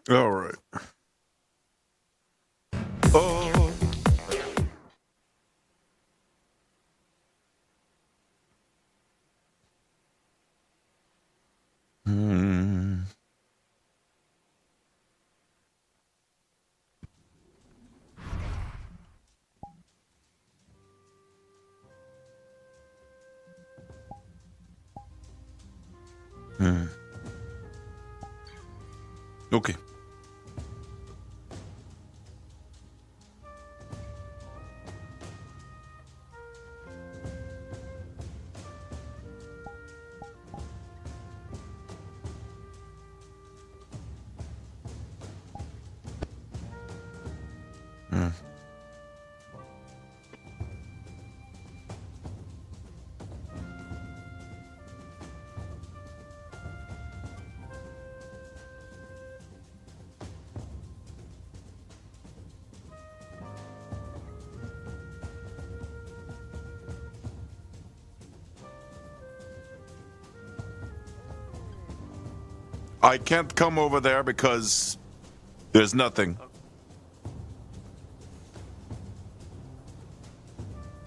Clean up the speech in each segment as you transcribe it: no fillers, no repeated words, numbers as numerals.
All right. Oh. Hmm. Hmm. Okay. Hmm. I can't come over there because there's nothing.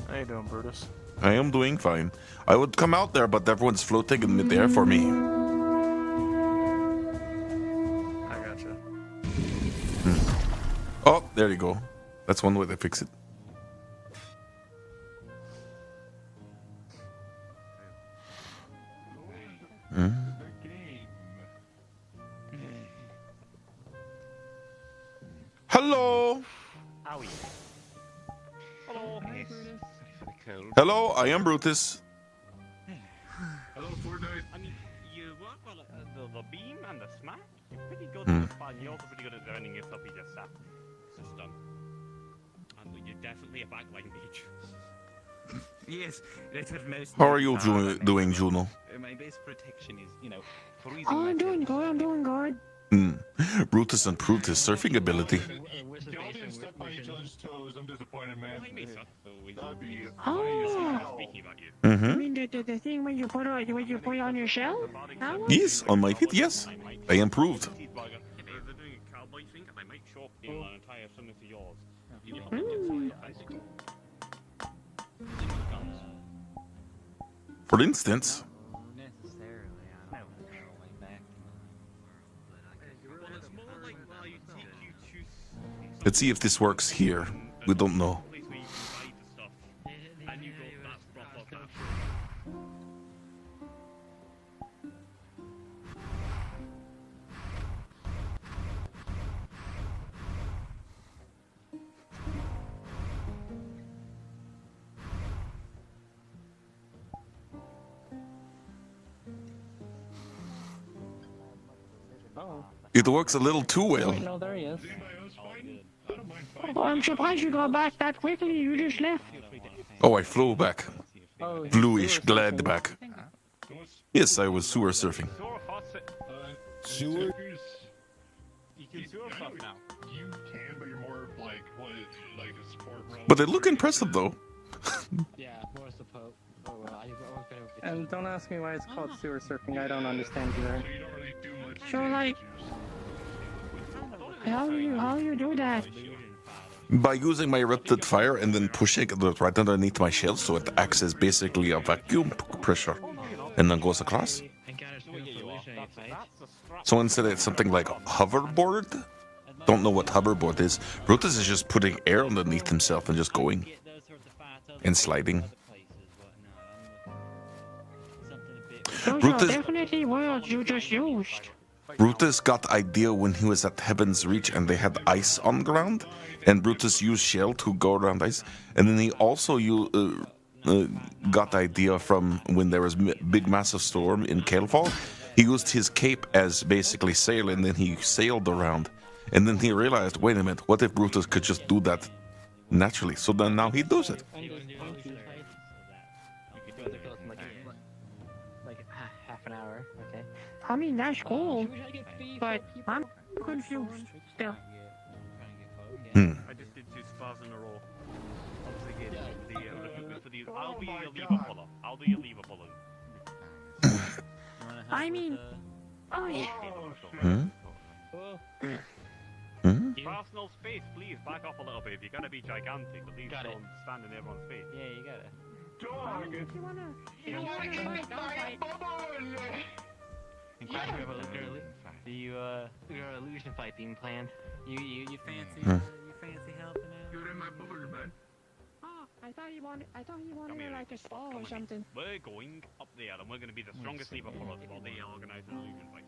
How you doing, Brutus? I am doing fine. I would come out there, but everyone's floating in midair for me. I gotcha. Oh, there you go. That's one way to fix it. Hello. Owie. Hello. Nice. Hello, I am Brutus. Hello, Fortnite. I mean, you work well at the beam and the smack. You're pretty good at the fun. You're also pretty good at learning your floppy disk system. And you're definitely a backline mage. Yes, that's what most. How are you doing, Juno? My base protection is, freezing. Oh, I'm doing good. I'm doing good. Brutus and Brutus surfing ability. Y'all didn't step on each other's toes. I'm disappointed, man. Hi, Mesa. That'd be Oh. Speaking about you. I Mm-hmm. mean, the thing when you put on your shell. That one? Yes, on my feet, yes. I improved. They're doing a cowboy thing, and I might show up in an entire similar to yours. For instance, let's see if this works here. We don't know. It works a little too well. No, there he is. anybody else fighting? I don't mind fighting. I'm surprised you got back that quickly. You just left. Oh, I flew back. Oh, Bluish, sewer glad surfing. back. Yes, I was sewer surfing. Sewer? You can sewer stuff now. You can, but you're more like, what is like a sport run? But they look impressive, though. Yeah, more support. Oh, well, And don't ask me why it's called sewer surfing. I don't understand either. So you don't really do much. So, like, how do you do that? By using my erupted fire and then pushing it right underneath my shell, so it acts as basically a vacuum pressure, and then goes across. So instead it's something like a hoverboard. Don't know what hoverboard is. Brutus is just putting air underneath himself and just going and sliding. Those Brutus- are definitely words you just used. Brutus got the idea when he was at Heaven's Reach and they had ice on the ground, and Brutus used shell to go around ice. And then he also got the idea from when there was big massive storm in Kalefall. He used his cape as basically sail, and then he sailed around. And then he realized, wait a minute, what if Brutus could just do that naturally? So then now he does it. Like half an hour, okay. I mean, that's cool, but I'm confused still. I just did 2 spas in a row. Obviously, I'll be your lever puller. I'll do your lever puller. I mean, oh yeah. Personal space, please back off a little bit. If you're gonna be gigantic, at least don't stand in everyone's face. Yeah, you got it. Dog! You wanna fight, don't fight. Do you your illusion fight being planned? You fancy helping out? You're in my bubble, man. Oh, I thought he wanted like a spa or something. We're going up there, and we're gonna be the strongest lever pullers while they organize an illusion fight.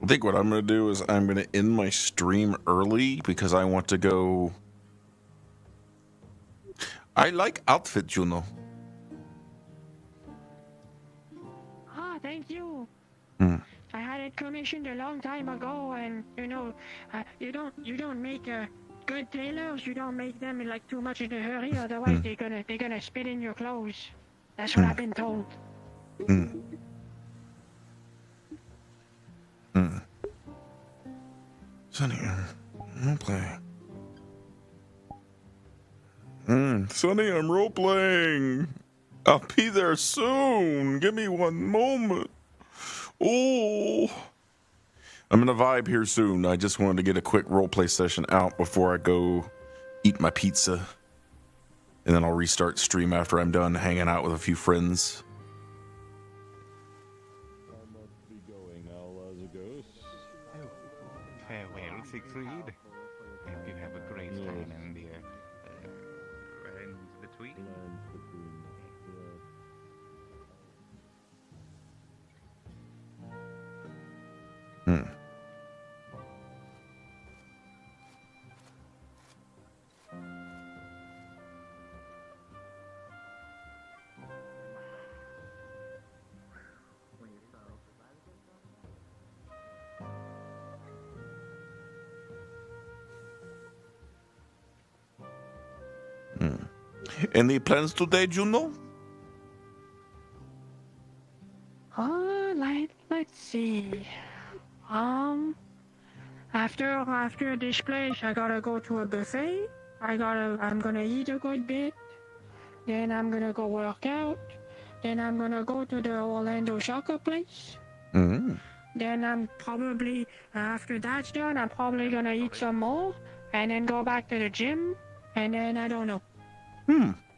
I think what I'm going to do is I'm going to end my stream early because I want to go. I like outfit, Juno. Ah, thank you. Hmm. I had it commissioned a long time ago, and you know, you don't make good tailors. You don't make them in like too much in a hurry, otherwise they're gonna spit in your clothes. That's what I've been told. Sonny, role play. Sonny, I'm role playing. I'll be there soon. Give me one moment. Oh, I'm gonna vibe here soon. I just wanted to get a quick roleplay session out before I go eat my pizza, and then I'll restart stream after I'm done hanging out with a few friends. Farewell, Siegfried. Hope you have a great time in the lands between. Any plans today, Juno? Let's see. After this place, I gotta go to a buffet. I'm gonna eat a good bit. Then I'm gonna go work out. Then I'm gonna go to the Orlando soccer place. Then I'm probably, after that's done, I'm probably gonna eat some more. And then go back to the gym. And then I don't know.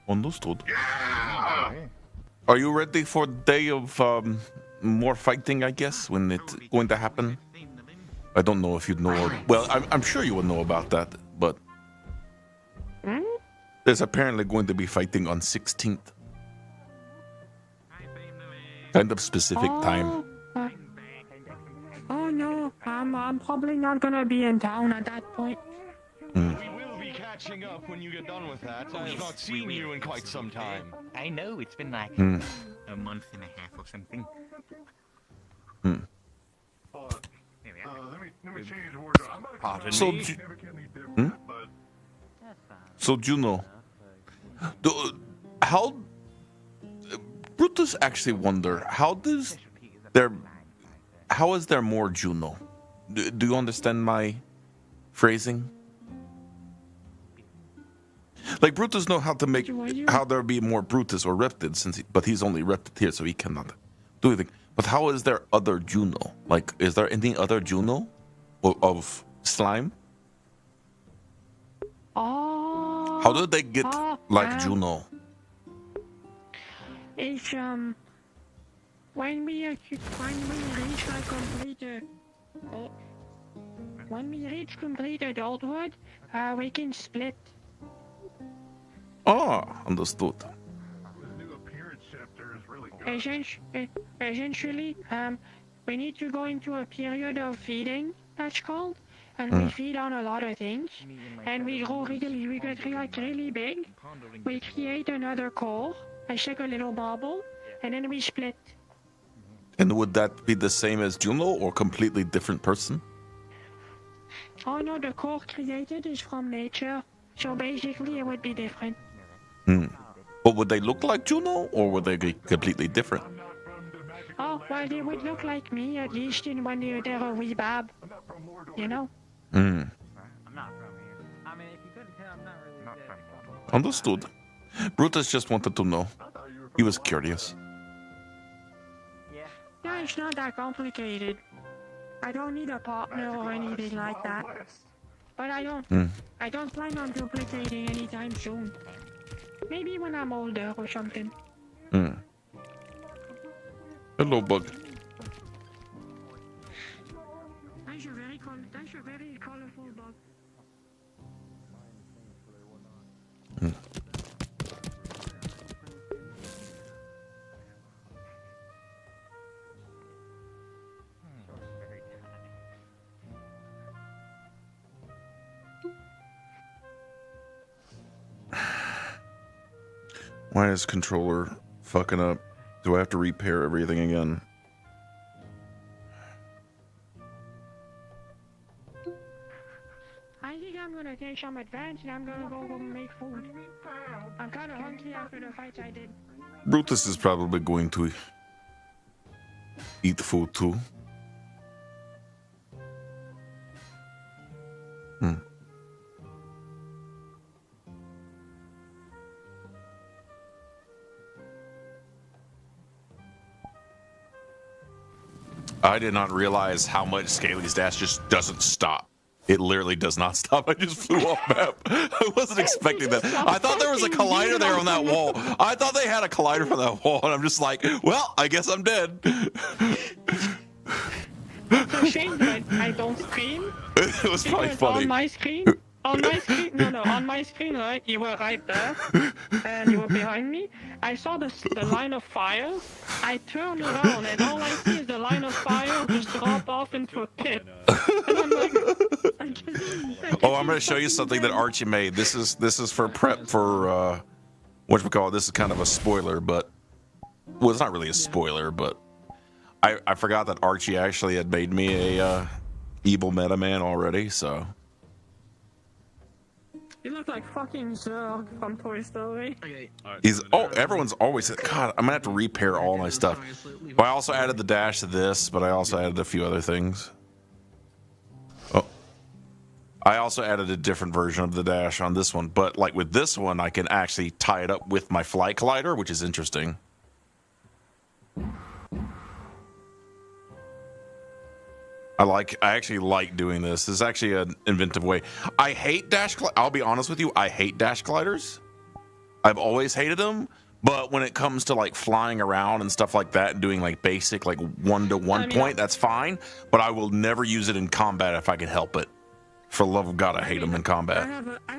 Understood. Are you ready for the day of more fighting, I guess, when it's going to happen? I don't know if you'd know. Well, I'm sure you will know about that, but there's apparently going to be fighting on 16th. Kind of specific time. Oh no, I'm probably not gonna be in town at that point. We will be catching catching up when you get done with that. I have not seen you in quite some time. I know, it's been like a month and a half or something. There we are. Let me change words. I'm not Pardon So, me? significantly different, but That's fine. so Juno, how Brutus actually wonder how is there more Juno? Do you understand my phrasing? Like Brutus know how to make how there be more Brutus or Reptid, but he's only Reptid here, so he cannot do anything. But how is there other Juno? Like, is there any other Juno of slime? Oh. How did they get like Juno? It's when we reach like complete adulthood, we can split. Oh, understood. this new appearance chapter is really good. Essentially, we need to go into a period of feeding, that's called, and we feed on a lot of things, and we get like really big. We create another core, it's like a little bubble, and then we split. And would that be the same as Juno or completely different person? Oh no, the core created is from nature, so basically it would be different. But would they look like Juno or would they be completely different? Oh, well, they would look like me, at least in when they're a wee bab, you know? I'm not from here. I mean, if you couldn't tell, I'm not really Not good. from Understood. Brutus just wanted to know. He was curious. Yeah. No, it's not that complicated. I don't need a partner or anything like that. But I don't plan on duplicating anytime soon. Maybe when I'm older or something. Hello, Bug. That's a very colorful bug. Why is controller fucking up? Do I have to repair everything again? I think I'm gonna take some advance and I'm gonna go make food. I'm kinda hungry after the fights I did. Brutus is probably going to eat food too. I did not realize how much Scaly's dash just doesn't stop. It literally does not stop. I just flew off map. I wasn't expecting that. I thought there was a collider there on that wall. I thought they had a collider from that wall, and I'm just like, well, I guess I'm dead. It's a shame that I don't scream. It was probably Because funny. on my screen, on my screen, right, you were right there, and you were behind me. I saw the line of fire. I turned around, and all I see is the line of fire just drop off into a pit. And I'm like, Oh, I'm going to show you something that Archie made. This is for prep for whatchamacallit. This is kind of a spoiler, but well, it's not really a spoiler, but I forgot that Archie actually had made me a evil meta man already, so. You look like fucking Zurg from Toy Story. Everyone's always said, God, I'm gonna have to repair all my stuff. But I also added the dash to this, but I also added a few other things. Oh, I also added a different version of the dash on this one, but like with this one, I can actually tie it up with my flight collider, which is interesting. I actually like doing this. This is actually an inventive way. I hate I'll be honest with you, I hate dash gliders. I've always hated them, but when it comes to like flying around and stuff like that and doing like basic like 1-to-1 point, that's fine, but I will never use it in combat if I can help it. For the love of God, I hate them in combat. I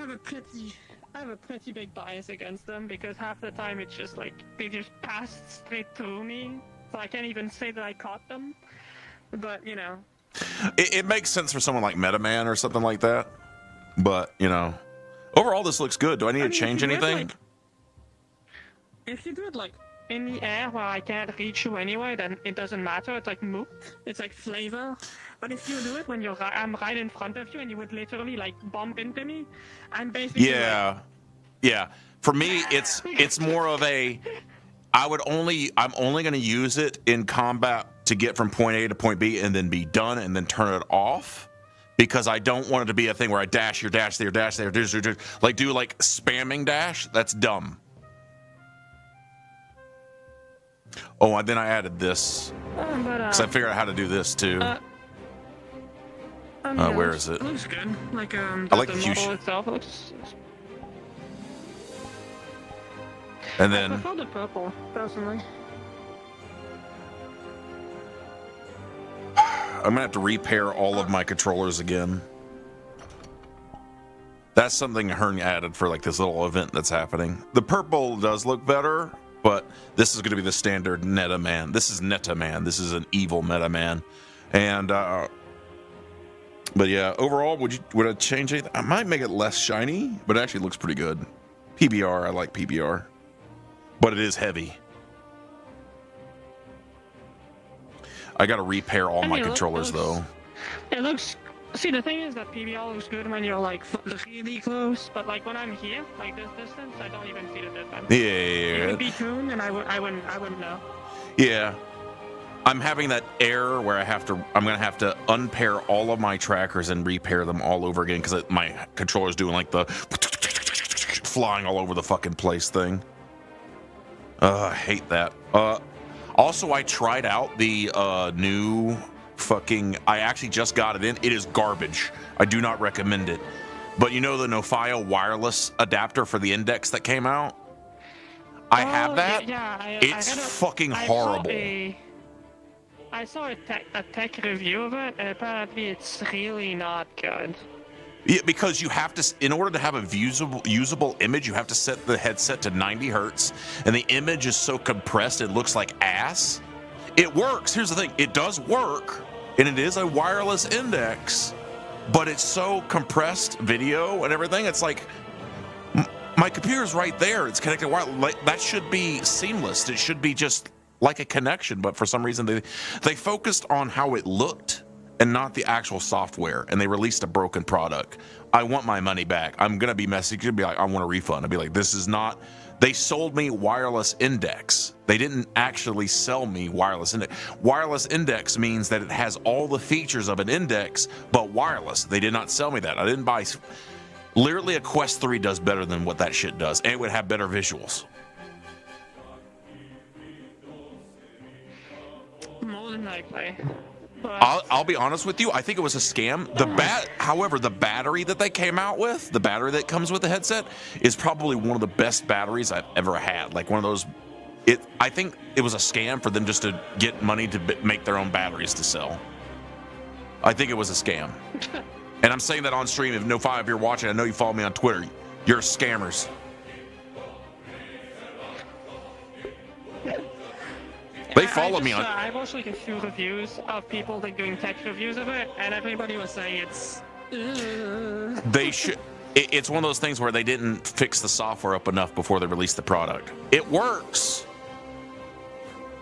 have a pretty big bias against them because half the time it's just like they just passed straight through me, so I can't even say that I caught them. But you know. It makes sense for someone like Meta Man or something like that, but you know, Overall, this looks good. Do I need to mean, change if you do it, anything? like, if you do it like in the air where I can't reach you anyway, then it doesn't matter. It's like moot. It's like flavor. But if you do it when I'm right in front of you and you would literally like bump into me, I'm basically Yeah, yeah. For me, it's more of a. I'm only going to use it in combat to get from point A to point B and then be done and then turn it off, because I don't want it to be a thing where I dash here, dash there, dash there, like do like spamming dash. That's dumb. Oh, and then I added this because I figured out how to do this too. Where is it? It looks good. Like I like the model fuchsia. itself looks. And I then prefer the purple personally. I'm gonna have to repair all of my controllers again. That's something Hearn added for like this little event that's happening. The purple does look better, but this is gonna be the standard Neta Man. This is Neta Man. This is an evil Meta Man. And but yeah, overall, would I change anything? I might make it less shiny, but it actually looks pretty good. PBR, I like PBR, but it is heavy. I got to repair all my controllers though. It looks. See, the thing is that PBR looks good when you're like really close, but like when I'm here, like this distance, I don't even see the difference. Yeah. It would be tuned, and I wouldn't know. Yeah. I'm having that error where I'm gonna have to unpair all of my trackers and repair them all over again because my controller's doing like the flying all over the fucking place thing. I hate that. Also, I tried out the new fucking. I actually just got it in. It is garbage. I do not recommend it. But you know the Nofio wireless adapter for the Index that came out? I have that. Yeah, it's fucking horrible. I saw a tech review of it, and apparently it's really not good. Yeah, because you have to, in order to have a usable image, you have to set the headset to 90 hertz, and the image is so compressed it looks like ass. It works. Here's the thing: it does work, and it is a wireless Index, but it's so compressed video and everything. It's like my computer's right there. It's connected wireless. Like, that should be seamless. It should be just like a connection, but for some reason they focused on how it looked and not the actual software, and they released a broken product. I want my money back. I'm gonna be messy. Gonna be like, I want a refund. I'll be like, this is not. They sold me wireless Index. They didn't actually sell me wireless Index. Wireless Index means that it has all the features of an Index, but wireless. They did not sell me that. I didn't buy. Literally, a Quest 3 does better than what that shit does, and it would have better visuals. More than likely. I'll be honest with you. I think it was a scam. However, the battery that they came out with, the battery that comes with the headset, is probably one of the best batteries I've ever had. Like one of those. I think it was a scam for them just to get money to make their own batteries to sell. I think it was a scam. And I'm saying that on stream. If No5, if you're watching, I know you follow me on Twitter. You're scammers. They follow me on. I've also like a few reviews of people like doing tech reviews of it, and everybody was saying it's. They should. It's one of those things where they didn't fix the software up enough before they released the product. It works,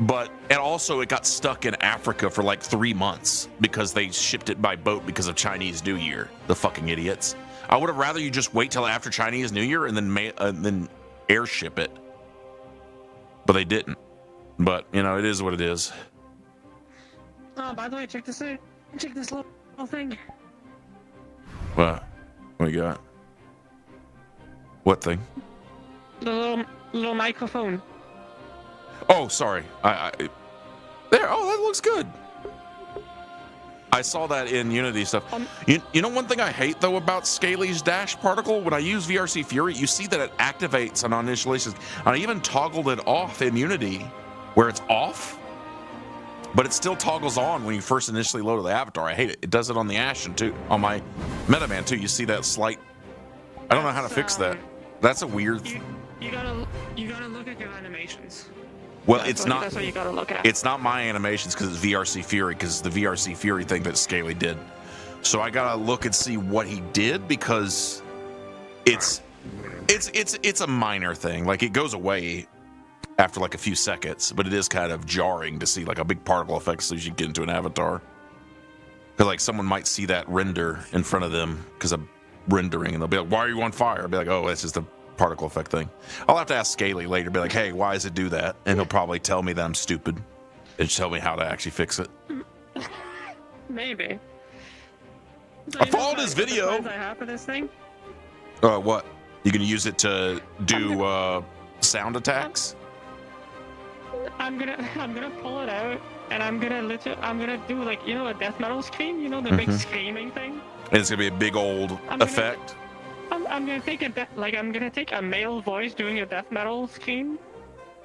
but it got stuck in Africa for like 3 months because they shipped it by boat because of Chinese New Year. The fucking idiots. I would have rather you just wait till after Chinese New Year and then airship it, but they didn't. But, you know, it is what it is. Oh, by the way, check this out. Check this little thing. What you got? What thing? The little microphone. Oh, sorry. There. Oh, that looks good. I saw that in Unity stuff. You know one thing I hate, though, about Scaly's dash particle? When I use VRC Fury, you see that it activates on initialization. I even toggled it off in Unity, where it's off, but it still toggles on when you first initially load the avatar. I hate it. It does it on the Ashen too, on my Metaman too. You see that slight. I don't know how to fix that. That's a weird. You gotta look at your animations. Well, that's what you gotta look at. It's not my animations because it's VRC Fury, because it's the VRC Fury thing that Scaly did. So I gotta look and see what he did, because It's a minor thing. Like, it goes away after like a few seconds, but it is kind of jarring to see like a big particle effect as soon as you get into an avatar. Because like someone might see that render in front of them because of rendering, and they'll be like, "Why are you on fire?" I'll be like, "Oh, that's just a particle effect thing." I'll have to ask Scaly later, be like, "Hey, why does it do that?" And he'll probably tell me that I'm stupid and tell me how to actually fix it. Maybe. So I followed his video. The plans I have for this thing? What? You gonna use it to do sound attacks? I'm gonna pull it out, and I'm gonna do like, you know, a death metal scream, you know, the big screaming thing. And it's gonna be a big old effect. I'm gonna take I'm gonna take a male voice doing a death metal scream,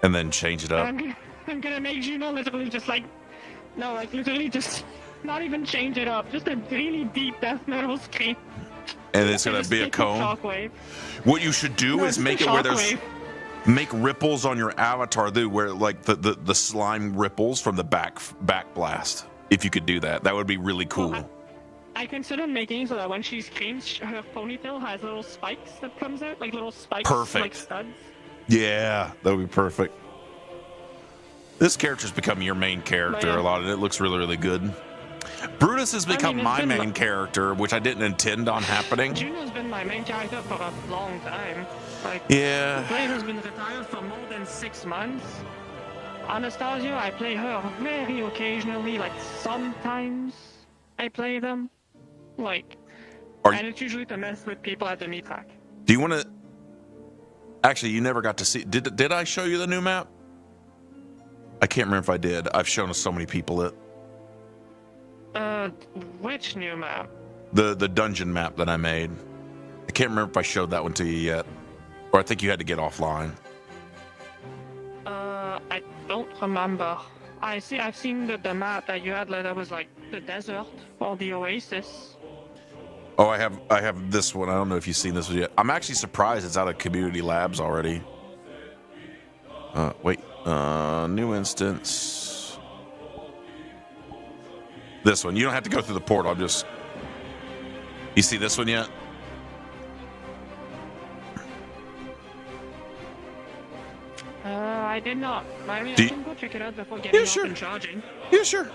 And then change it up. I'm gonna make you know, literally just like, no, like literally just not even change it up, just a really deep death metal scream. And it's gonna be a cone. What you should do is make it where there's make ripples on your avatar, though, where like the slime ripples from the back blast. If you could do that, that would be really cool. Well, I consider making it so that when she screams, her ponytail has little spikes that comes out, like little spikes, Perfect. like studs. Yeah, that would be perfect. This character's become your main character a lot, and it looks really, really good. Brutus has become my main character, which I didn't intend on happening. Juno's been my main character for a long time. Like, yeah. The player has been retired for more than 6 months. Anastasia, I play her very occasionally, like sometimes I play them. Like, and it's usually to mess with people at the meat rack. Do you want to... Actually, you never got to see... Did I show you the new map? I can't remember if I did. I've shown so many people it. Which new map? The dungeon map that I made. I can't remember if I showed that one to you yet. Or I think you had to get offline. I don't remember. I've seen the map that you had that was like the desert or the oasis. Oh, I have this one. I don't know if you've seen this one yet. I'm actually surprised it's out of community labs already. Wait. New instance. This one. You don't have to go through the portal. I'm just... You see this one yet? I did not. I mean, I can go check it out before getting off and charging. Yeah, sure.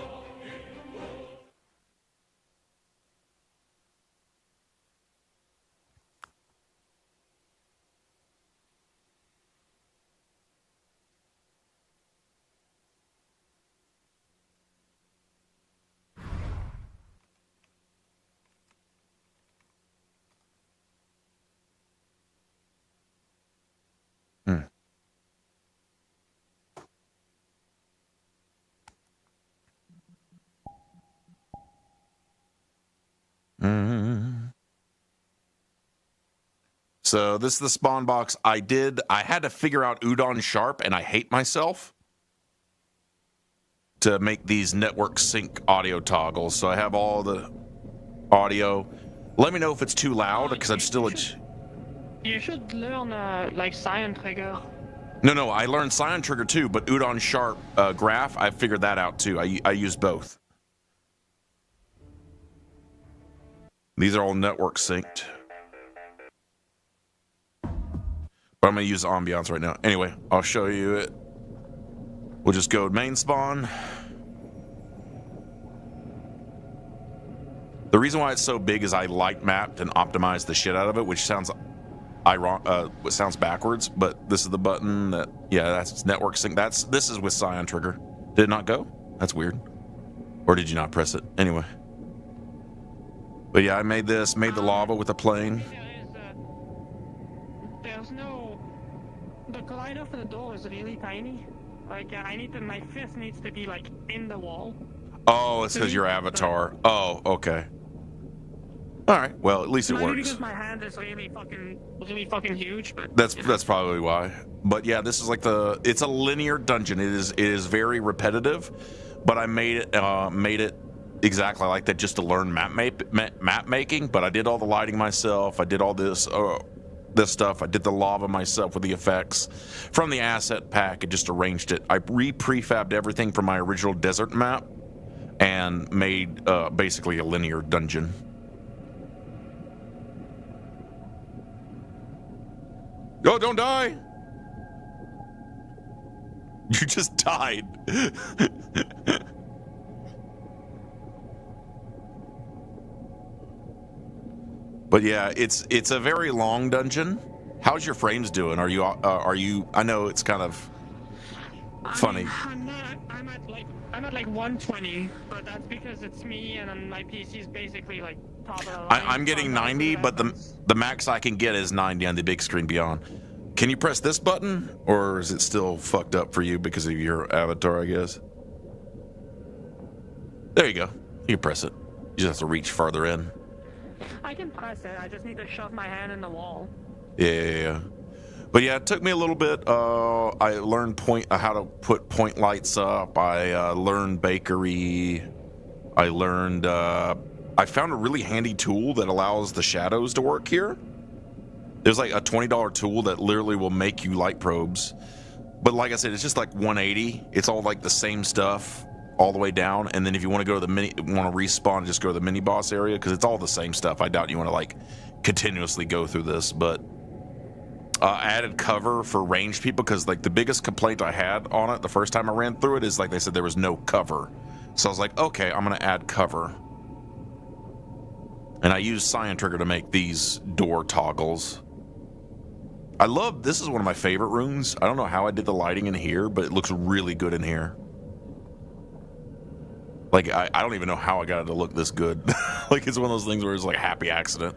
So this is the spawn box. I had to figure out Udon Sharp, and I hate myself, to make these network sync audio toggles. So I have all the audio. Let me know if it's too loud, because I'm still... You should learn, like, Cyan Trigger. No, I learned Cyan Trigger too, but Udon Sharp graph, I figured that out too. I use both. These are all network synced. But I'm going to use ambiance right now. Anyway, I'll show you it. We'll just go main spawn. The reason why it's so big is I light mapped and optimized the shit out of it, which sounds sounds backwards, but this is the button that, yeah, that's network sync. This is with Cyan Trigger. Did it not go? That's weird. Or did you not press it? Anyway. But yeah, I made the lava with a plane. There's no... The collider for the door is really tiny. Like, my fist needs to be, like, in the wall. Oh, it says your avatar. Oh, okay. All right. Well, at least it works. Because my hand is really fucking huge, but that's probably why. But yeah, this is like it's a linear dungeon. It is very repetitive, but I made it exactly like that just to learn map making. But I did all the lighting myself. I did all this stuff. I did the lava myself with the effects from the asset pack. I just arranged it. I prefabbed everything from my original desert map and made basically a linear dungeon. Oh, don't die! You just died. But yeah, it's a very long dungeon. How's your frames doing? Are you? I know it's kind of funny. I'm at like 120, but that's because it's me and my PC's basically like top of the line. I'm getting 90, but the max I can get is 90 on the big screen beyond. Can you press this button, or is it still fucked up for you because of your avatar, I guess? There you go. You can press it. You just have to reach farther in. I can press it. I just need to shove my hand in the wall. Yeah. But yeah, it took me a little bit. I learned how to put point lights up. I learned bakery. I learned. I found a really handy tool that allows the shadows to work here. There's like a $20 tool that literally will make you light probes. But like I said, it's just like 180. It's all like the same stuff all the way down. And then if you want to go to want to respawn, just go to the mini boss area because it's all the same stuff. I doubt you want to like continuously go through this, but added cover for ranged people because like the biggest complaint I had on it the first time I ran through it is like they said there was no cover. So I was like, okay, I'm gonna add cover. And I used Cyan Trigger to make these door toggles. This is one of my favorite rooms. I don't know how I did the lighting in here, but it looks really good in here. Like, I don't even know how I got it to look this good. Like, it's one of those things where it's like a happy accident.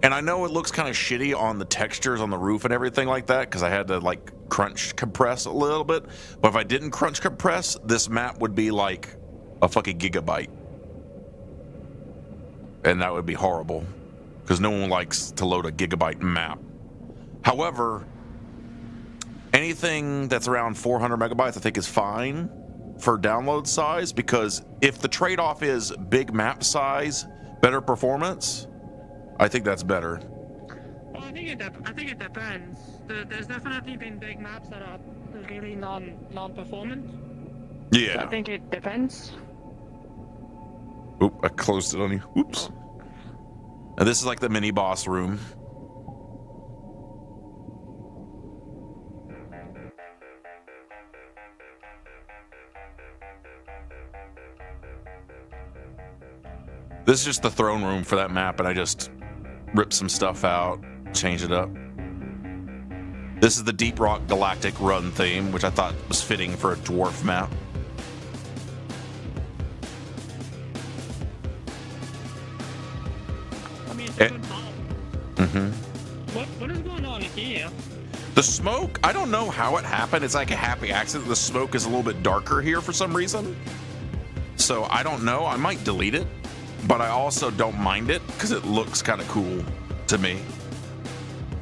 And I know it looks kind of shitty on the textures on the roof and everything like that, because I had to, like, crunch compress a little bit. But if I didn't crunch compress, this map would be like a fucking gigabyte. And that would be horrible, because no one likes to load a gigabyte map. However, anything that's around 400 megabytes I think is fine for download size, because if the trade-off is big map size, better performance, I think that's better. Well, I think it depends. There's definitely been big maps that are really non-performant. Yeah. So I think it depends. Oop, I closed it on you. Oops. And this is like the mini boss room. This is just the throne room for that map, and I just ripped some stuff out, changed it up. This is the Deep Rock Galactic Run theme, which I thought was fitting for a dwarf map. I mean, it's a good map. Mm-hmm. What is going on here? The smoke, I don't know how it happened. It's like a happy accident. The smoke is a little bit darker here for some reason. So I don't know. I might delete it. But I also don't mind it because it looks kind of cool to me.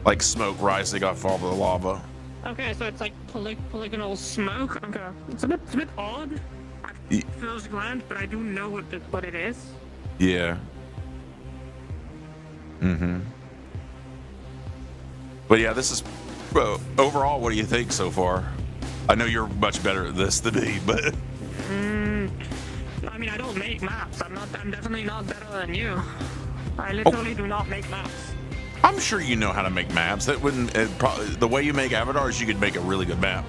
Like smoke rising off all the lava. Okay, so it's like polygonal smoke. Okay, it's a bit odd at first glance, but I do know what it is. Yeah. Mm-hmm. But yeah, this is overall. What do you think so far? I know you're much better at this than me, but. I mean, I don't make maps. I'm definitely not better than you. I literally do not make maps. I'm sure you know how to make maps. That wouldn't the way you make avatars, you could make a really good map.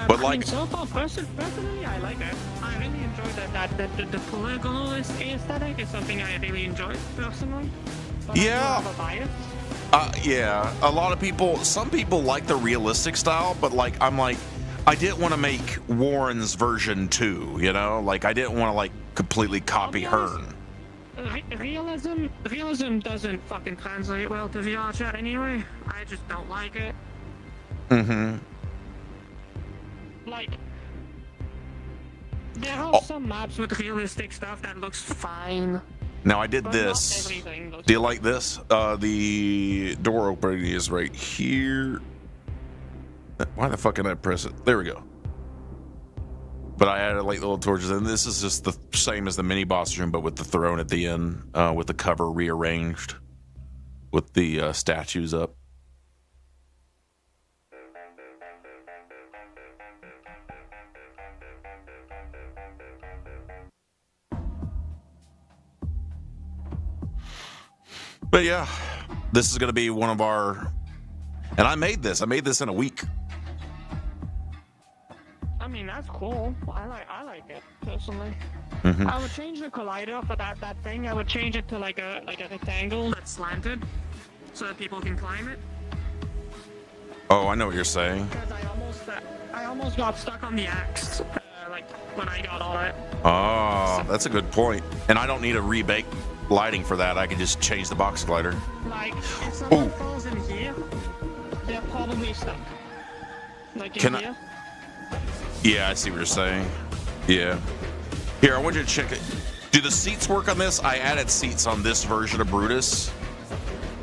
But like, so far, personally, I like it. I really enjoy the polygonal aesthetic is something I really enjoy personally. But yeah. I do have a bias. Yeah, a lot of people, some people like the realistic style, but like, I'm like, I didn't want to make Warren's version 2, you know? Like, I didn't want to like completely copy Hearn. Realism doesn't fucking translate well to VR chat anyway. I just don't like it. Mm-hmm. Like, there are some maps with realistic stuff that looks fine. Now I did this. Do you like this? The door opening is right here. Why the fuck can I press it? There we go. But I added like little torches, and this is just the same as the mini boss room, but with the throne at the end, with the cover rearranged, with the statues up. But yeah, this is going to be one of our... And I made this in a week. I mean, that's cool. I like it personally. Mm-hmm. I would change the collider for that thing. I would change it to like a rectangle that's slanted, so that people can climb it. Oh, I know what you're saying. Because I almost got stuck on the axe, like when I got on it. Oh, that's a good point. And I don't need a rebake lighting for that. I can just change the box glider. Like if someone falls in here, they're probably stuck. Like in here. Yeah, I see what you're saying. Yeah. Here, I want you to check it. Do the seats work on this? I added seats on this version of Brutus.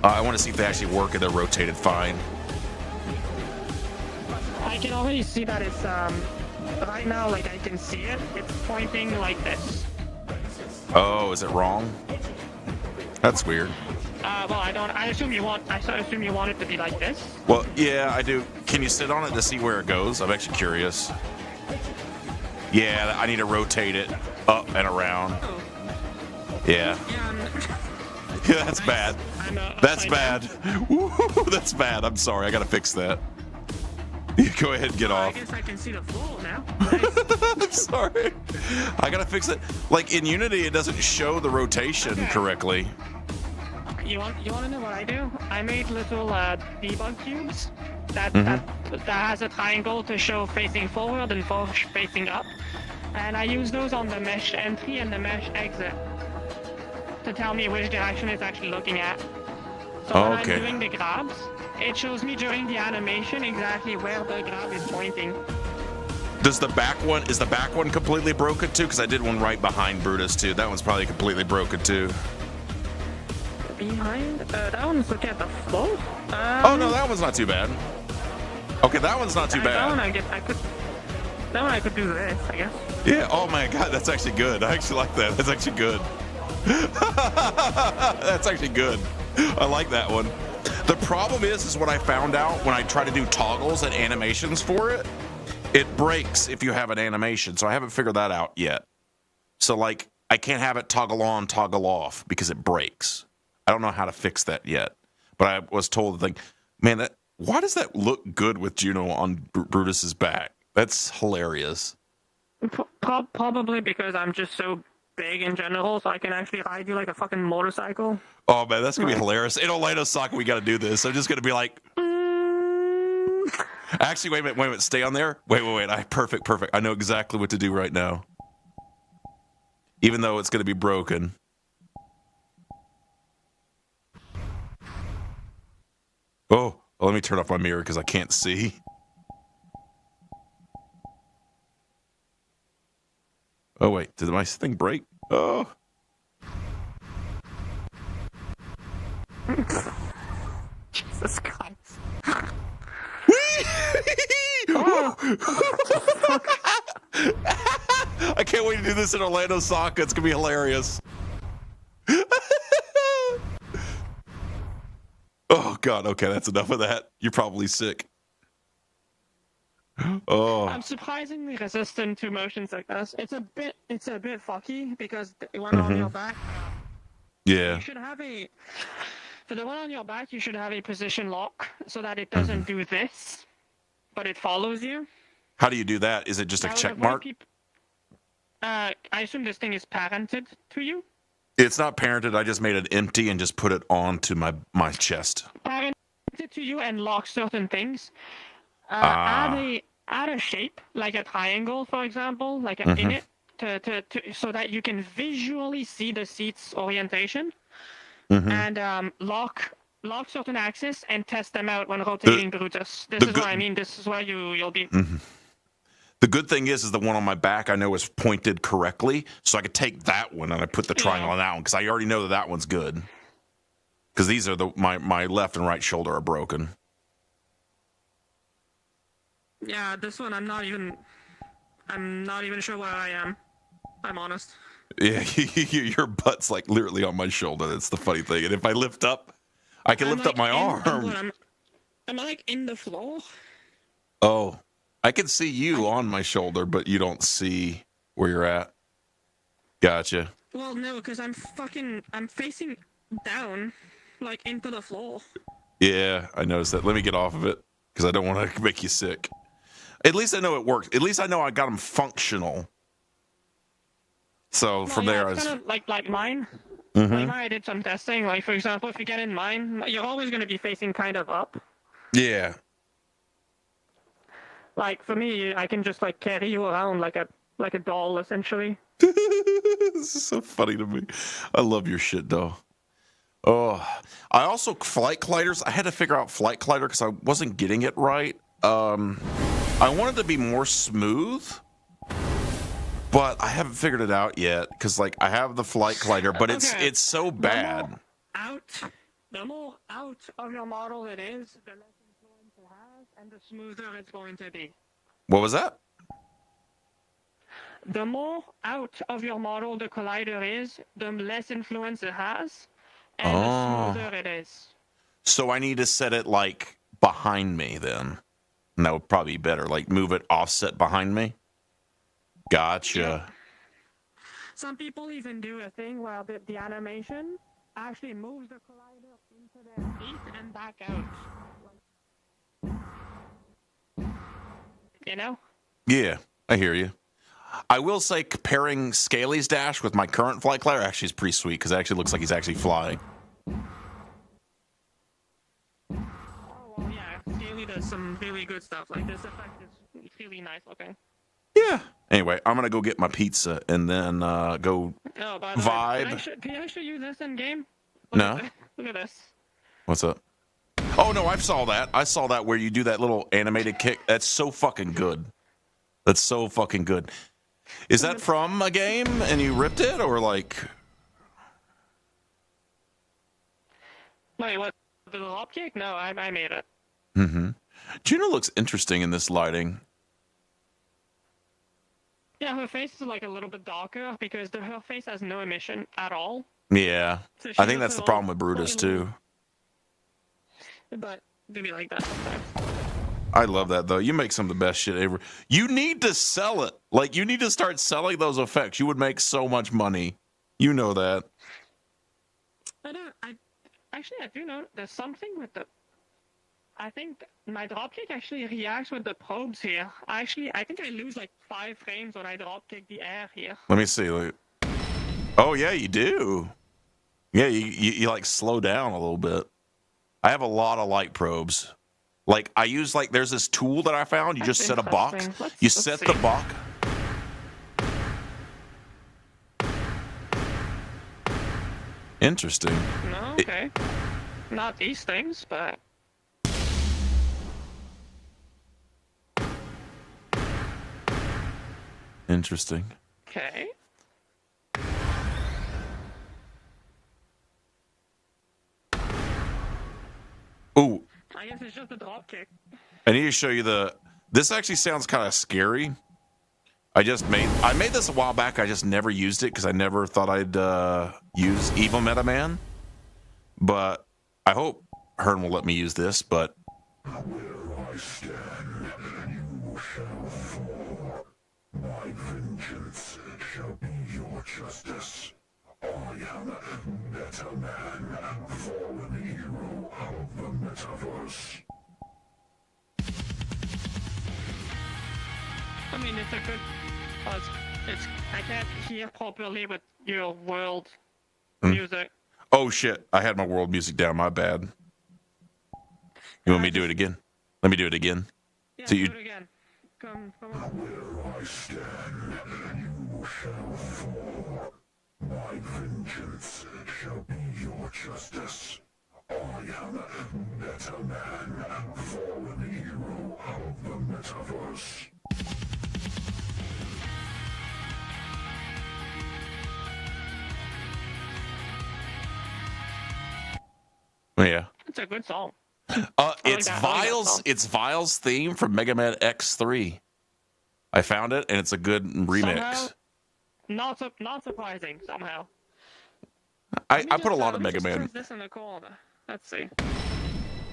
I want to see if they actually work and they're rotated fine. I can already see that it's right now. Like I can see it. It's pointing like this. Oh, is it wrong? That's weird. Well, I don't. I assume you want. I assume you want it to be like this. Well, yeah, I do. Can you sit on it to see where it goes? I'm actually curious. Yeah, I need to rotate it up and around. Yeah. Yeah, that's bad. That's bad. Woo, that's bad. I'm sorry. I gotta fix that. Go ahead and get off. I guess I can see the floor now. I'm sorry. I gotta fix it. Like in Unity, it doesn't show the rotation correctly. You want to know what I do? I made little debug cubes that has a triangle to show facing forward and facing up, and I use those on the mesh entry and the mesh exit to tell me which direction it's actually looking at. So when I'm doing the grabs, it shows me during the animation exactly where the grab is pointing. Is the back one completely broken too? Because I did one right behind Brutus too. That one's probably completely broken too. Behind? That one's looking at the floor? Oh no, that one's not too bad. Okay, that one's not too bad. That one I could do this, I guess. Yeah, oh my god, that's actually good. I actually like that. That's actually good. That's actually good. I like that one. The problem is what I found out when I try to do toggles and animations for it, it breaks if you have an animation. So I haven't figured that out yet. So like, I can't have it toggle on, toggle off because it breaks. I don't know how to fix that yet. But I was told, like, man, why does that look good with Juno on Brutus's back? That's hilarious. Probably because I'm just so big in general, so I can actually ride you like a fucking motorcycle. Oh man, that's gonna be hilarious. In Orlando Soccer, we gotta do this. I'm just gonna be like, actually, wait a minute, stay on there. Wait. Perfect. I know exactly what to do right now. Even though it's gonna be broken. Oh, let me turn off my mirror because I can't see. Oh wait, did my thing break? Oh. Jesus Christ. I can't wait to do this in Orlando Soccer. It's gonna be hilarious. Oh god, okay, that's enough of that. You're probably sick. Oh. I'm surprisingly resistant to motions like this. It's a bit fucky because the one on your back. Yeah. You should have for the one on your back, you should have a position lock so that it doesn't do this, but it follows you. How do you do that? Is it just a check mark? I assume this thing is parented to you. It's not parented. I just made it empty and just put it onto my chest. Parented to you and lock certain things. Add a shape like a triangle, for example, like in it, to so that you can visually see the seat's orientation, and lock certain axes and test them out when rotating Brutus. This is what I mean. This is where you'll be. The good thing is the one on my back I know is pointed correctly, so I could take that one and I put the triangle on that one because I already know that one's good. Because these are my left and right shoulder are broken. Yeah, this one I'm not even sure where I am. I'm honest. Yeah, your butt's like literally on my shoulder. That's the funny thing. And if I lift up, I can lift up my arm. Am I like in the floor? Oh, I can see you on my shoulder, but you don't see where you're at. Gotcha. Well, no, because I'm facing down. like into the floor. Yeah, I noticed that. Let me get off of it because I don't want to make you sick. At least I know it works. At least I know I got them functional. So from there, I was kind of like mine. Mhm. Like mine, I did some testing. Like for example, if you get in mine, you're always going to be facing kind of up. Yeah. Like for me, I can just like carry you around like a doll essentially. This is so funny to me. I love your shit though. Oh, I also flight colliders. I had to figure out flight collider because I wasn't getting it right. I wanted to be more smooth, but I haven't figured it out yet because like I have the flight collider, but it's so bad. The more out of your model it is, the less influence it has, and the smoother it's going to be. What was that? The more out of your model the collider is, the less influence it has, and the smoother it is. So I need to set it like behind me then. And that would probably be better. Like move it offset behind me. Gotcha. Yeah. Some people even do a thing where the animation actually moves the collider into their feet and back out. You know? Yeah, I hear you. I will say pairing Scaly's dash with my current flight collider actually is pretty sweet because it actually looks like he's actually flying. Oh, well, yeah. Scaly does some really good stuff. Like, this effect is really nice looking. Yeah. Anyway, I'm going to go get my pizza and then go Oh, by the vibe. way, can I show you this in game? No. Look at this. What's up? Oh, no, I saw that. I saw that where you do that little animated kick. That's so fucking good. That's so fucking good. Is that from a game and you ripped it or like... Wait, what? The drop kick? No, I made it. Mm-hmm. Juno looks interesting in this lighting. Yeah, her face is like a little bit darker because her face has no emission at all. Yeah. So she I think looks that's the a problem little- with Brutus, too. But maybe like that sometimes. I love that, though. You make some of the best shit ever. You need to sell it. Like, you need to start selling those effects. You would make so much money. You know that. I do know there's something with the... I think my dropkick actually reacts with the probes here. I think I lose like 5 frames when I dropkick the air here. Let me see. Oh, yeah, you do. Yeah, you like slow down a little bit. I have a lot of light probes. Like, I use, like, there's this tool that I found. You just set a box. You set the box. Interesting. No, okay. Not these things, but... Interesting. Okay. Ooh. I guess it's just a drop kick. I need to show you this actually sounds kind of scary. I made this a while back. I just never used it because I never thought I'd use Evil Meta Man. But I hope Hearn will let me use this, but... Where I stand, you shall fall. My vengeance shall be your justice. I am Meta Man, fallen hero of the metaverse. I mean, it's a good... I can't hear properly with your world music. Oh, shit. I had my world music down. My bad. You want me to do it again? Let me do it again. Yeah, so do it again. Come on. Where I stand, you shall fall. My vengeance shall be your justice. I am Meta Man, fallen hero of the metaverse. Yeah. It's a good song. It's Vile's theme from Mega Man X3. I found it, and it's a good remix. Somehow, not surprising, somehow. I put a lot of Mega Man. This in the corner. Let's see.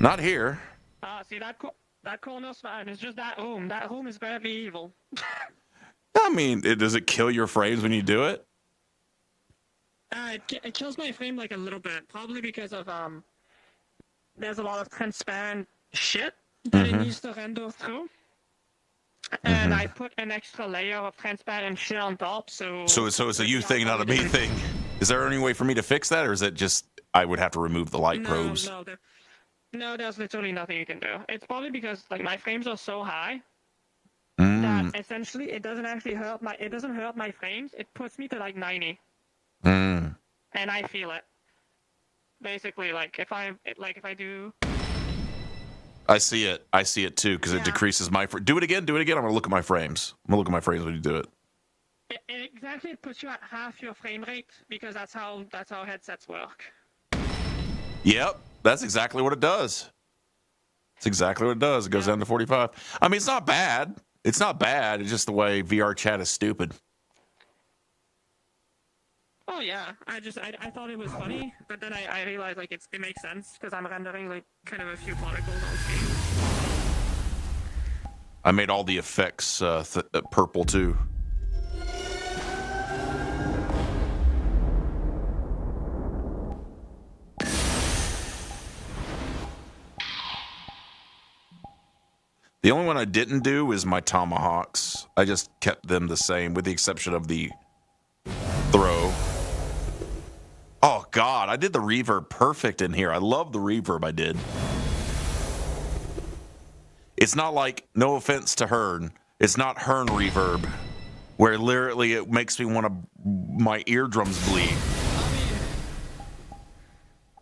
Not here. See that corner's fine. It's just that room. That room is very evil. I mean, does it kill your frames when you do it? It kills my frame like a little bit, probably because of there's a lot of transparent shit that it needs to render through. And I put an extra layer of transparent shit on top, so... So it's a you thing, not a me thing. Is there any way for me to fix that, or is it just I would have to remove the light probes? No, there's literally nothing you can do. It's probably because like my frames are so high that essentially it doesn't actually hurt my frames. It puts me to like 90. And I feel it. Basically, like if I do... I see it too, because it decreases my... Do it again. I'm going to look at my frames. I'm going to look at my frames when you do it. Exactly, it puts you at half your frame rate, because that's how headsets work. Yep, that's exactly what it does. It's exactly what it does. It goes down to 45. I mean, it's not bad. It's just the way VR chat is stupid. Oh yeah, I thought it was funny, but then I realized like it makes sense because I'm rendering like kind of a few particles on screen. I made all the effects purple too. The only one I didn't do is my tomahawks. I just kept them the same, with the exception of the throw. Oh God, I did the reverb perfect in here. I love the reverb I did. It's not like, no offense to Hearn, it's not Hearn reverb, where literally it makes me want to, my eardrums bleed.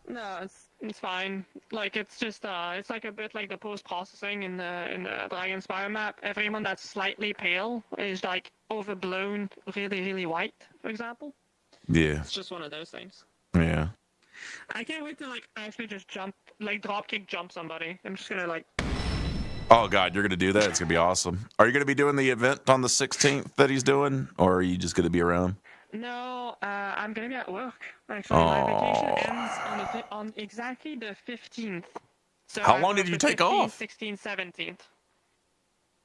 No, it's fine. Like it's just it's like a bit like the post-processing in the Dragonspire map. Everyone that's slightly pale is like overblown, really really white, for example. Yeah. It's just one of those things. Yeah. I can't wait to like actually just jump, like dropkick jump somebody. I'm just gonna like. Oh God, you're gonna do that? It's gonna be awesome. Are you gonna be doing the event on the 16th that he's doing, or are you just gonna be around? No, I'm gonna be at work. Actually, my vacation ends on exactly the 15th. So how long did you take off? 16th, 17th.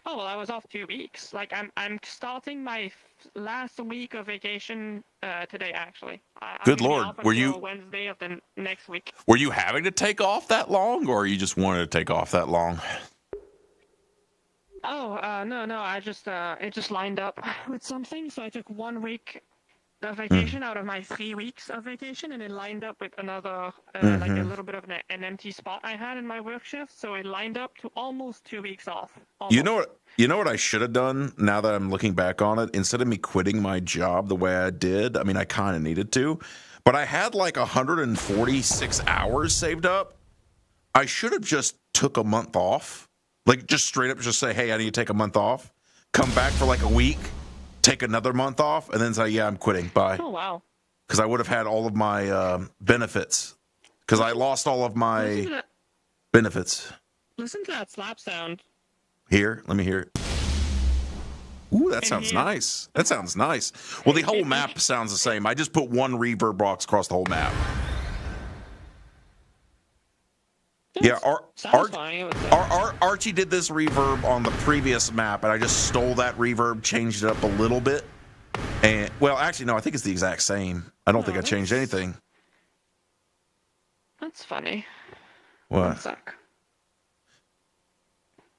Oh well, I was off 2 weeks. Like I'm starting my last week of vacation today. Actually. Good Lord, were you Wednesday of the next week? Were you having to take off that long, or you just wanted to take off that long? Oh no, I just it just lined up with something, so I took 1 week of vacation out of my 3 weeks of vacation, and it lined up with another like a little bit of an empty spot I had in my work shift, so it lined up to almost 2 weeks off. Almost. You know what I should have done, now that I'm looking back on it? Instead of me quitting my job the way I did, I mean, I kind of needed to, but I had like 146 hours saved up. I should have just took a month off. Like, just straight up just say, hey, I need to take a month off. Come back for like a week. Take another month off, and then say, yeah, I'm quitting. Bye. Oh, wow. Because I would have had all of my benefits. Because I lost all of my benefits. Listen to that slap sound. Here, let me hear it. Ooh, that sounds nice. That sounds nice. Well, the whole map sounds the same. I just put one reverb box across the whole map. Yeah, Archie did this reverb on the previous map, and I just stole that reverb, changed it up a little bit. And well, actually, no, I think it's the exact same. I don't think I changed anything. That's funny. What? 1 sec.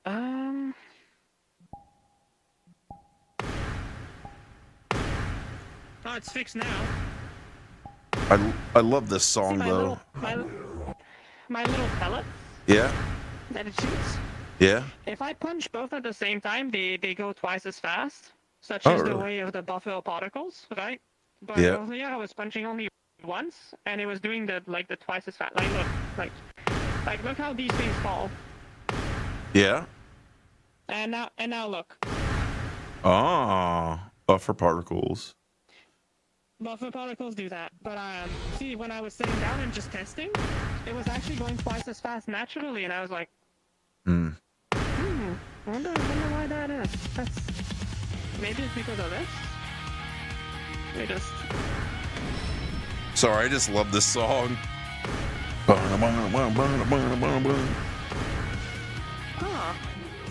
Oh, it's fixed now. I love this song though. My little pellets. Yeah. That it shoots. Yeah. If I punch both at the same time, they go twice as fast. Such is the way of the buffer particles, right? But earlier I was punching only once, and it was doing the twice as fast. Like look, look how these things fall. Yeah. And now look. Oh, buffer particles. Buffer particles do that, but see, when I was sitting down and just testing, it was actually going twice as fast naturally, and I was like, I wonder why that is. Maybe it's because of this. Sorry, I just love this song. So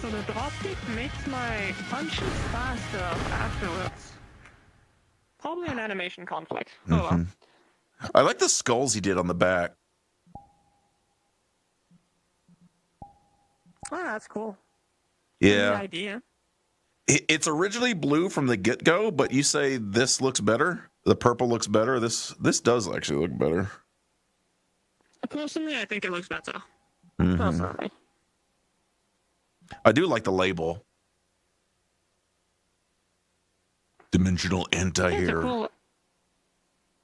the dropkick makes my punches faster afterwards. Probably an animation conflict. Oh well. I like the skulls he did on the back. Oh, that's cool. Yeah. Good idea. It's originally blue from the get-go, but you say this looks better? The purple looks better? This does actually look better. Personally, I think it looks better. Mm-hmm. Personally. I do like the label. Dimensional anti-air. Cool,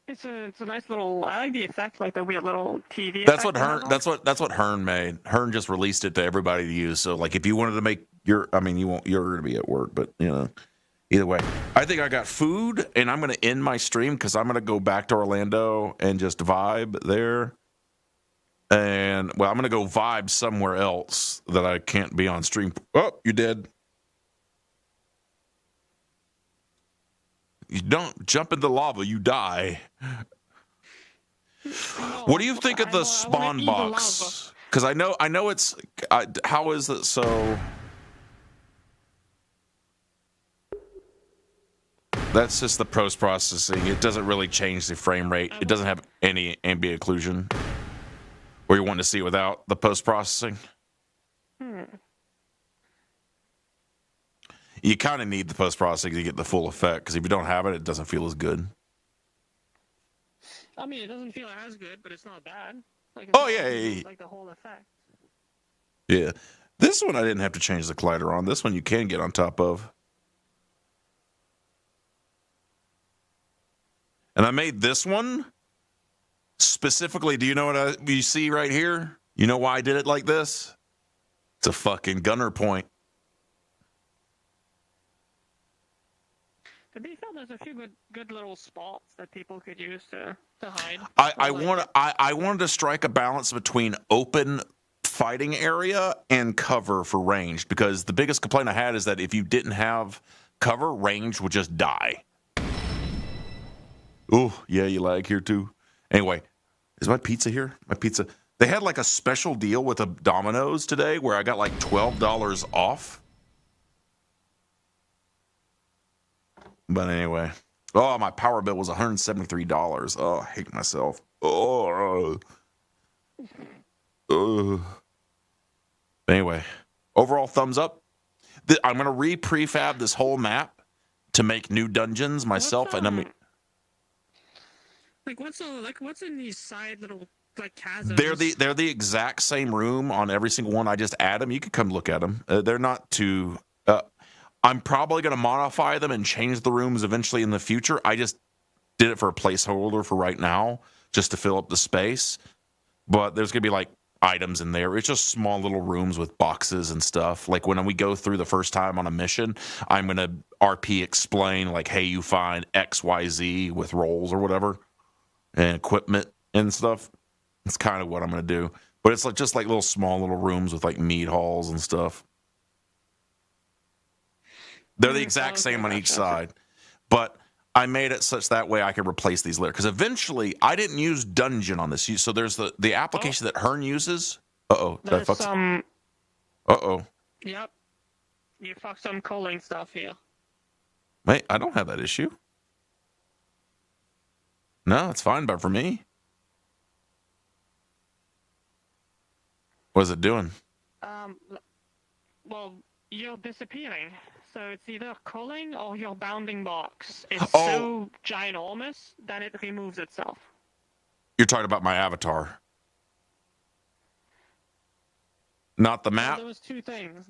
it's a nice little. I like the effect, like the weird little TV. That's what Hearn. That's what Hearn made. Hearn just released it to everybody to use. So, like, if you wanted to make your, I mean, you won't. You're going to be at work, but you know, either way, I think I got food, and I'm going to end my stream because I'm going to go back to Orlando and just vibe there. And well, I'm going to go vibe somewhere else that I can't be on stream. Oh, you did. You don't jump into lava, you die. What do you think of the spawn box? Because I know it's. How is it so? That's just the post processing. It doesn't really change the frame rate. It doesn't have any ambient occlusion. Or you want to see it without the post processing? You kind of need the post processing to get the full effect, because if you don't have it, it doesn't feel as good. I mean, it doesn't feel as good, but it's not bad. Like, yeah. Like the whole effect. Yeah. This one I didn't have to change the collider on. This one you can get on top of. And I made this one specifically. Do you know what you see right here? You know why I did it like this? It's a fucking gunner point. To be fair, there's a few good little spots that people could use to hide. I wanted to strike a balance between open fighting area and cover for range, because the biggest complaint I had is that if you didn't have cover, range would just die. Oh, yeah, you lag here too. Anyway, is my pizza here? My pizza. They had like a special deal with a Domino's today where I got like $12 off. But anyway. Oh, my power bill was $173. Oh, I hate myself. Anyway, overall thumbs up. I'm going to prefab this whole map to make new dungeons myself. And I'm... what's in these side little like chasms? They're the exact same room on every single one. I just add them. You can come look at them. They're not too. I'm probably going to modify them and change the rooms eventually in the future. I just did it for a placeholder for right now, just to fill up the space. But there's going to be like items in there. It's just small little rooms with boxes and stuff. Like when we go through the first time on a mission, I'm going to RP explain like, hey, you find XYZ with rolls or whatever and equipment and stuff. That's kind of what I'm going to do. But it's like just like little small little rooms with like meat halls and stuff. They're the exact same on each side. But I made it such that way I could replace these later. Because eventually, I didn't use Dungeon on this. So there's the application that Hearn uses. Uh-oh. There's some... Uh-oh. Yep. You fucked some culling stuff here. Wait, I don't have that issue. No, it's fine, but for me. What is it doing? Well, you're disappearing. So it's either culling or your bounding box. It's so ginormous that it removes itself. You're talking about my avatar. Not the map? Well, there was two things.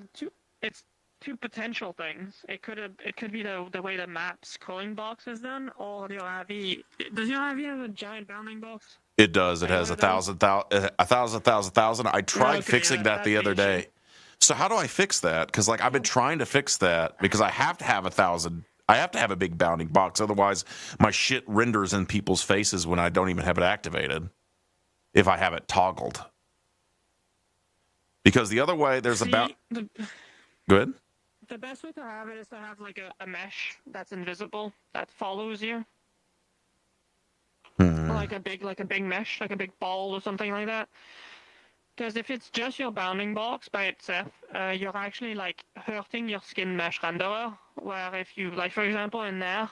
It's two potential things. It could be the way the map's culling box is done, or your RV. Does your RV have a giant bounding box? It does. It has 1,000. I tried fixing that the other day. So how do I fix that? Because like I've been trying to fix that because I have to have 1,000. I have to have a big bounding box. Otherwise, my shit renders in people's faces when I don't even have it activated. If I have it toggled. Because the other way, there's Go ahead. The best way to have it is to have like a mesh that's invisible that follows you. Like a big mesh, like a big ball or something like that. Because if it's just your bounding box by itself, you're actually like hurting your skin mesh renderer. Where if you, like for example in there,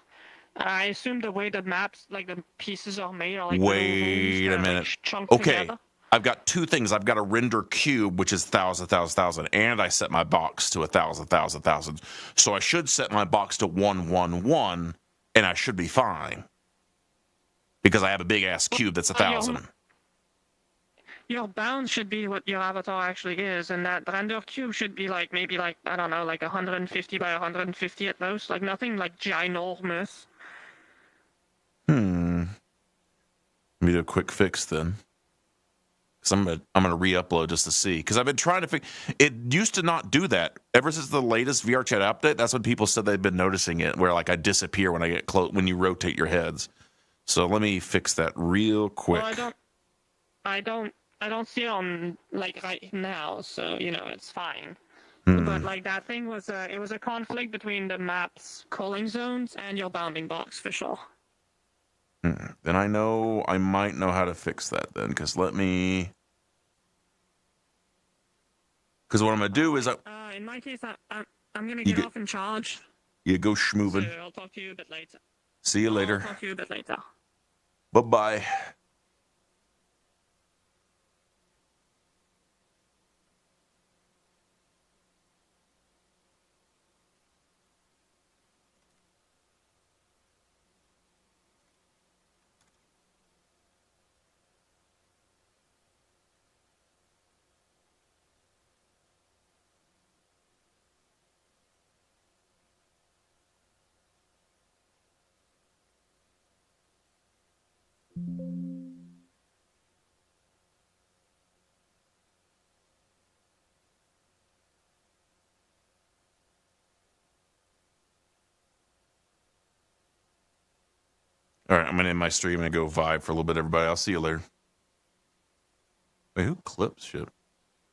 I assume the way the maps, like the pieces are made are like... Wait a minute. Like, okay. Together. I've got two things. I've got a render cube, which is 1,000, and I set my box to 1,000. So I should set my box to 111, and I should be fine because I have a big ass cube that's 1,000. Your bound should be what your avatar actually is, and that render cube should be like maybe like I don't know, like 150 by 150 at most, like nothing like ginormous. Let me do a quick fix then. Because I'm gonna re-upload just to see. Because I've been trying to fix. It used to not do that. Ever since the latest VRChat update, that's when people said they've been noticing it, where like I disappear when I get close when you rotate your heads. So let me fix that real quick. Well, I don't see it on like right now, so you know it's fine. But like that thing was it was a conflict between the map's calling zones and your bounding box for sure. Then I know I might know how to fix that then, because let me. Because what I'm gonna do is in my case, I'm gonna get off and charge. You go schmoovin'. So I'll talk to you a bit later. See you later. I'll talk to you a bit later. Bye-bye. All right, I'm going to end my stream and go vibe for a little bit, everybody. I'll see you later. Wait, who clips shit?